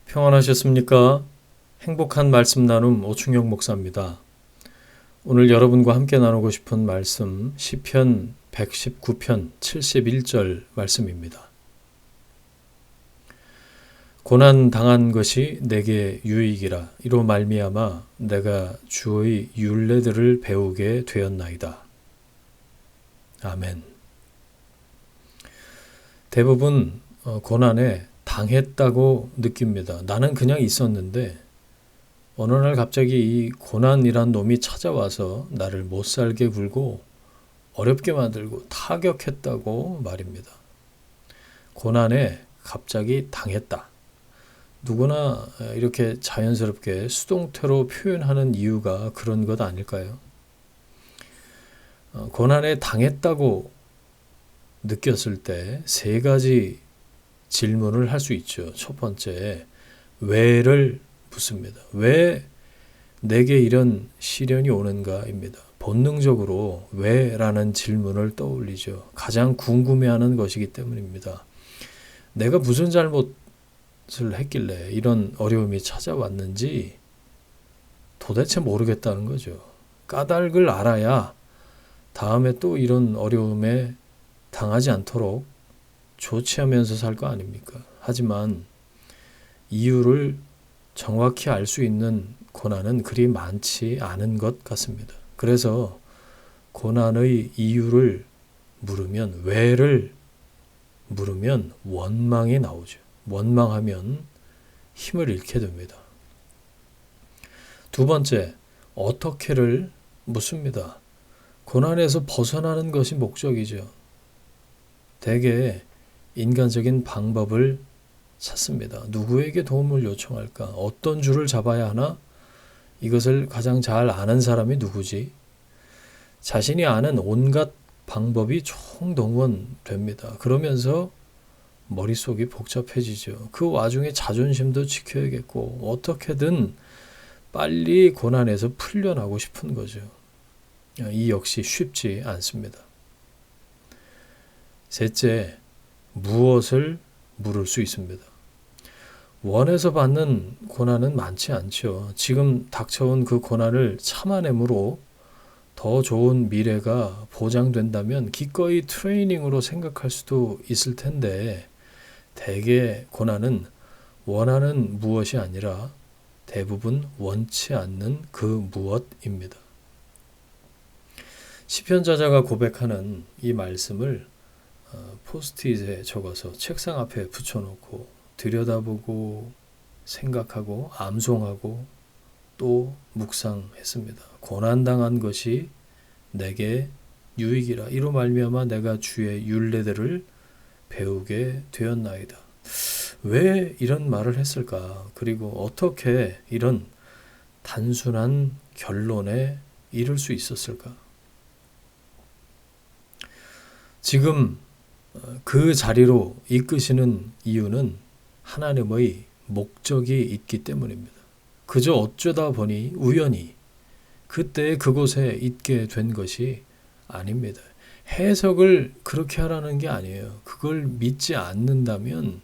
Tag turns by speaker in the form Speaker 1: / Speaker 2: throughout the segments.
Speaker 1: 평안하셨습니까? 행복한 말씀 나눔 오충영 목사입니다. 오늘 여러분과 함께 나누고 싶은 말씀 시편 119편 71절 말씀입니다. 고난 당한 것이 내게 유익이라 이로 말미암아 내가 주의 율례들을 배우게 되었나이다. 아멘. 대부분 고난에 당했다고 느낍니다. 나는 그냥 있었는데 어느 날 갑자기 이 고난이란 놈이 찾아와서 나를 못살게 굴고 어렵게 만들고 타격했다고 말입니다. 고난에 갑자기 당했다. 누구나 이렇게 자연스럽게 수동태로 표현하는 이유가 그런 것 아닐까요? 고난에 당했다고 느꼈을 때 세 가지 질문을 할 수 있죠. 첫 번째, 왜를 묻습니다. 왜 내게 이런 시련이 오는가입니다. 본능적으로 왜라는 질문을 떠올리죠. 가장 궁금해하는 것이기 때문입니다. 내가 무슨 잘못을 했길래 이런 어려움이 찾아왔는지 도대체 모르겠다는 거죠. 까닭을 알아야 다음에 또 이런 어려움에 당하지 않도록 조치하면서 살 거 아닙니까? 하지만 이유를 정확히 알 수 있는 고난은 그리 많지 않은 것 같습니다. 그래서 고난의 이유를 물으면, 왜를 물으면 원망이 나오죠. 원망하면 힘을 잃게 됩니다. 두 번째, 어떻게를 묻습니다. 고난에서 벗어나는 것이 목적이죠. 대개 인간적인 방법을 찾습니다. 누구에게 도움을 요청할까? 어떤 줄을 잡아야 하나? 이것을 가장 잘 아는 사람이 누구지? 자신이 아는 온갖 방법이 총동원됩니다. 그러면서 머릿속이 복잡해지죠. 그 와중에 자존심도 지켜야겠고 어떻게든 빨리 고난에서 풀려나고 싶은 거죠. 이 역시 쉽지 않습니다. 셋째, 무엇을 물을 수 있습니다. 원해서 받는 고난은 많지 않죠. 지금 닥쳐온 그 고난을 참아냄으로 더 좋은 미래가 보장된다면 기꺼이 트레이닝으로 생각할 수도 있을 텐데 대개 고난은 원하는 무엇이 아니라 대부분 원치 않는 그 무엇입니다. 시편 저자가 고백하는 이 말씀을 포스트잇에 적어서 책상 앞에 붙여놓고 들여다보고 생각하고 암송하고 또 묵상했습니다. 고난당한 것이 내게 유익이라 이로 말미암아 내가 주의 율례들을 배우게 되었나이다. 왜 이런 말을 했을까? 그리고 어떻게 이런 단순한 결론에 이를 수 있었을까? 지금 그 자리로 이끄시는 이유는 하나님의 목적이 있기 때문입니다. 그저 어쩌다 보니 우연히 그때 그곳에 있게 된 것이 아닙니다. 해석을 그렇게 하라는 게 아니에요. 그걸 믿지 않는다면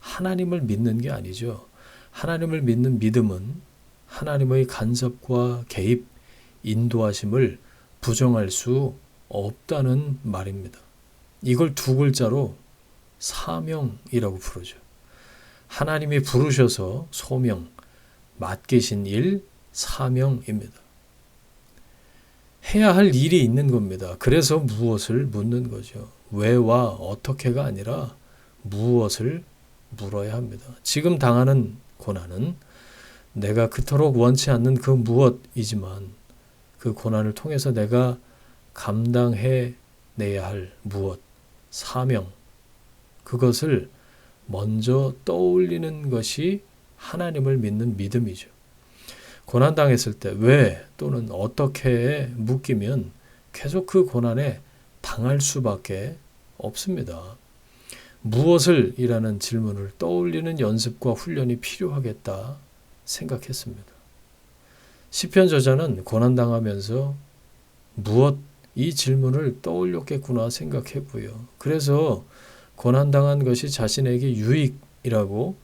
Speaker 1: 하나님을 믿는 게 아니죠. 하나님을 믿는 믿음은 하나님의 간섭과 개입, 인도하심을 부정할 수 없다는 말입니다. 이걸 두 글자로 사명이라고 부르죠. 하나님이 부르셔서 소명, 맡기신 일, 사명입니다. 해야 할 일이 있는 겁니다. 그래서 무엇을 묻는 거죠. 왜와 어떻게가 아니라 무엇을 물어야 합니다. 지금 당하는 고난은 내가 그토록 원치 않는 그 무엇이지만 그 고난을 통해서 내가 감당해 내야 할 무엇, 사명, 그것을 먼저 떠올리는 것이 하나님을 믿는 믿음이죠. 고난당했을 때 왜 또는 어떻게에 묶이면 계속 그 고난에 당할 수밖에 없습니다. 무엇을 이라는 질문을 떠올리는 연습과 훈련이 필요하겠다 생각했습니다. 시편 저자는 고난당하면서 무엇 이 질문을 떠올렸겠구나 생각했고요. 그래서 고난당한 것이 자신에게 유익이라고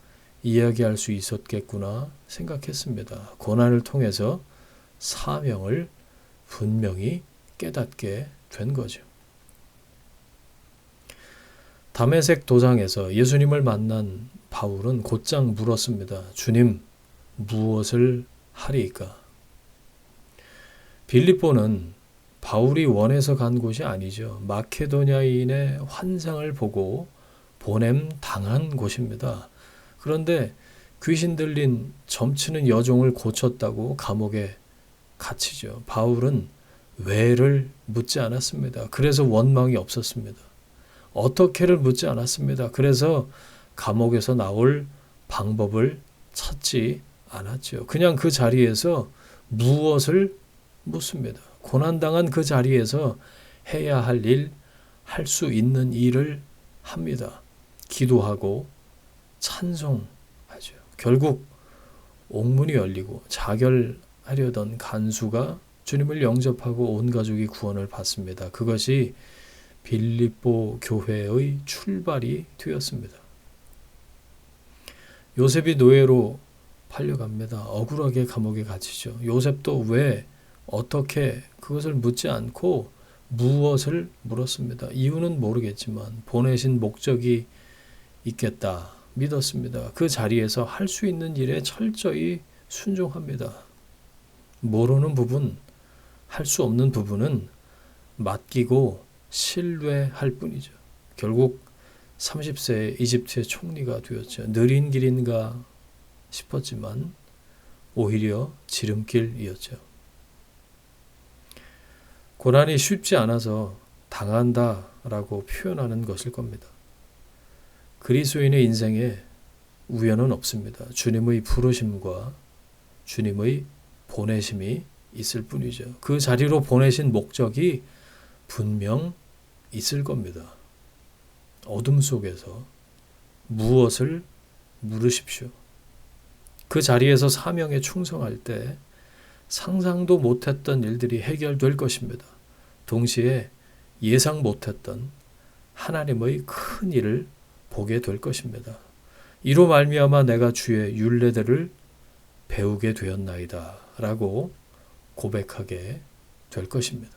Speaker 1: 이야기할 수 있었겠구나 생각했습니다. 고난을 통해서 사명을 분명히 깨닫게 된 거죠. 다메섹 도상에서 예수님을 만난 바울은 곧장 물었습니다. 주님, 무엇을 하리이까? 빌립보는 바울이 원해서 간 곳이 아니죠. 마케도냐인의 환상을 보고 보냄 당한 곳입니다. 그런데 귀신 들린 점치는 여종을 고쳤다고 감옥에 갇히죠. 바울은 왜를 묻지 않았습니다. 그래서 원망이 없었습니다. 어떻게를 묻지 않았습니다. 그래서 감옥에서 나올 방법을 찾지 않았죠. 그냥 그 자리에서 무엇을 묻습니다. 고난당한 그 자리에서 해야 할 일, 할 수 있는 일을 합니다. 기도하고 찬송하죠. 결국 옥문이 열리고 자결하려던 간수가 주님을 영접하고 온 가족이 구원을 받습니다. 그것이 빌립보 교회의 출발이 되었습니다. 요셉이 노예로 팔려갑니다. 억울하게 감옥에 갇히죠. 요셉도 왜, 어떻게 그것을 묻지 않고 무엇을 물었습니다. 이유는 모르겠지만 보내신 목적이 있겠다 믿었습니다. 그 자리에서 할 수 있는 일에 철저히 순종합니다. 모르는 부분, 할 수 없는 부분은 맡기고 신뢰할 뿐이죠. 결국 30세에 이집트의 총리가 되었죠. 느린 길인가 싶었지만 오히려 지름길이었죠. 고난이 쉽지 않아서 당한다라고 표현하는 것일 겁니다. 그리스도인의 인생에 우연은 없습니다. 주님의 부르심과 주님의 보내심이 있을 뿐이죠. 그 자리로 보내신 목적이 분명 있을 겁니다. 어둠 속에서 무엇을 물으십시오. 그 자리에서 사명에 충성할 때 상상도 못했던 일들이 해결될 것입니다. 동시에 예상 못했던 하나님의 큰 일을 보게 될 것입니다. 이로 말미암아 내가 주의 율례들을 배우게 되었나이다 라고 고백하게 될 것입니다.